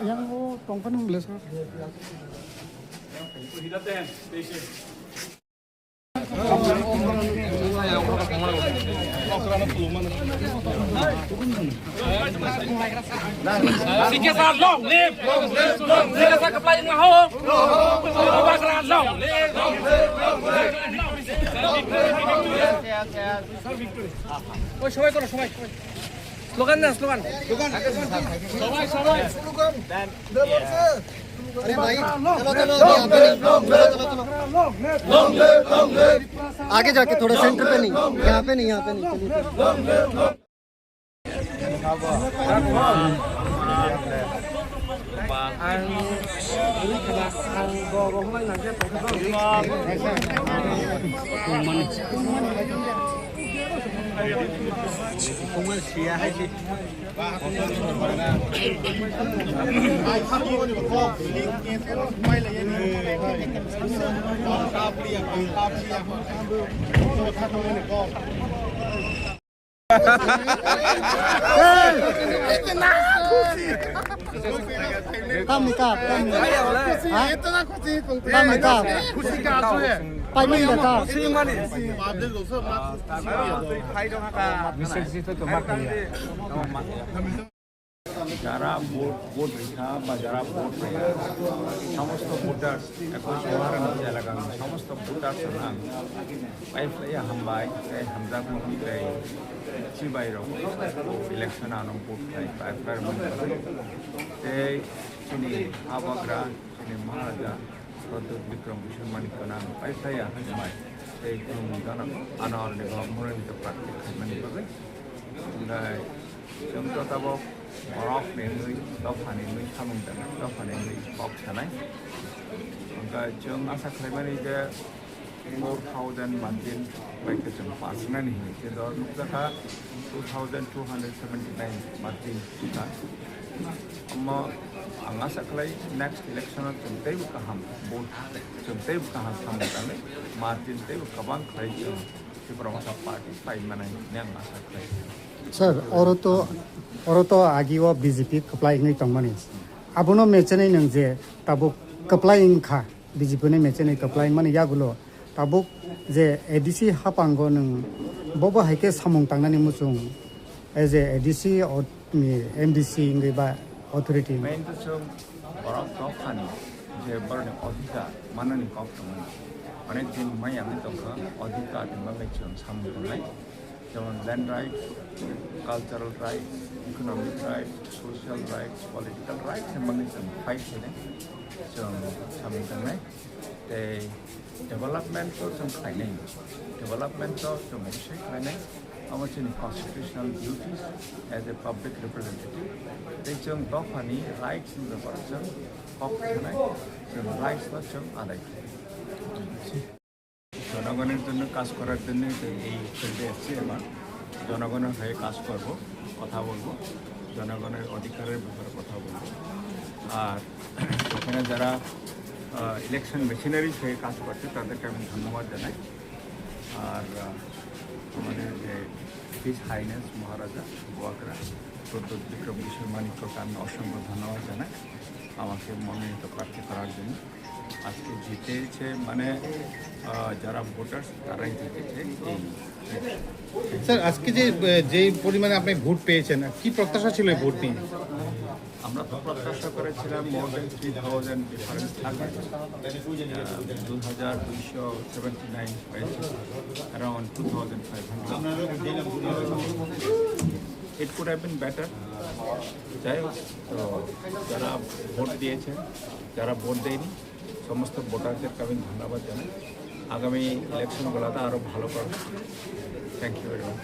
Yang oh tongpan belas. Sikit saat long, live. Sikit saat kepala yang ngahong. Ubah keran long, live. Oh, সবাই করো, সবাই। Slogan না, slogan. সবাই, সবাই। अरे भाई चलो चलो आगे जाके थोड़ा सेंटर पे नहीं यहाँ पे नहीं Tam nikah, tam nikah. Pai min da ka. যারা ভোট রেখা বা যারা ভোট রেখা সমস্ত ভোটার এখন সহারানোর এলাকা সমস্ত ভোটার নাম পাইফ্লাই হামবাই হামজাক মহিলাই সিবাইরক ইলেকশন আনম ভোট খাই পাইফ্লার মধ্যে এই চিনি আবাগ্রা চিনি মহারাজা প্রদ্যুৎ বিক্রম ভূষণ মানিক্য নাম পাইফ্লাই হামবাই এই জানা আনার নিগম মনোনীত প্রার্থী খাইমানি পাবে जों तथाबक बरफ नेङै दावफानि मै सामुंदाना दावफानि मै बक सानाय ओमफ्राय जों आसा खालामनानै जे 4019 बाइकखौ जों पासनानै होयो जेराव नुजाखा 2279 मार्जिन दा अम्मा आं आसा खालाय नेक्स्ट इलेक्शनाव जों दैबो गाहाम भोट जों दैबो गाहाम सामुंदानै मार्जिन दैबो गोबां खालाय जों त्रिपुरा पार्टी पाइमानाय आं आसा खालाय Sir, oro to agi wa BJP keplai ngai tongmani. Abono mechane nang je tabuk keplai kha BJP ne mechane keplai mani yagulo tabuk je ADC hapango nang bobo haike samung tangnani musung as a ADC or MDC ngai ba authority. Main to some borok tofani je borne odhika manani kop tongmani. Onek din mai ami tongka odhika dimba mechon samung tangnai. যেমন land rights cultural rights economic rights social rights political rights emangnya जों fight होनो जों सामलायनाय डेभेलपमेन्टखौ जों खालायनाय डेभेलपमेन्टआव जों अबयस्से खालायनाय आरो जोंनि कन्स्टिटिउसनेल डिउटिस एज ए पाब्लिक रिप्रेजेन्टेटिभ जों दफानि राइट्सनि ब्यापार जों हक होनाय जों राइट्सखौ जों आदाय জনগণের জন্য কাজ করার জন্য এই ফিল্ডে এসেছি এবার জনগণের হয়ে কাজ করব কথা বলবো জনগণের অধিকারের ব্যাপারে কথা বলবো আর এখানে যারা ইলেকশন মেশিনারিজ হয়ে কাজ করছে তাদেরকে আমি ধন্যবাদ জানাই আর আমাদের যে হিজ হাইনেস মহারাজা গোয়াকরা প্রদ্যুৎ বিক্রম ভূষণ মানিক্যকে আমি অসংখ্য ধন্যবাদ জানাই আমাকে মনোনীত প্রার্থী করার জন্য আজকে জিতেছে মানে যারা ভোটার্স তারাই জিতেছে স্যার আজকে যে পরিমাণে আপনি ভোট পেয়েছেন কি প্রত্যাশা ছিল ভোট নিয়ে আমরা তো প্রত্যাশা করেছিলাম মোর দেন 3000 ডিফারেন্স থাকবে 2279 পেয়েছে around 2500 it could have been better যাই হোক তো যারা ভোট দিয়েছেন যারা ভোট দেয়নি সমস্ত ভোটারদেরকে আমি ধন্যবাদ জানাই আগামী ইলেকশনগুলোতে আরও ভালো করব থ্যাংক ইউ ভেরি মাচ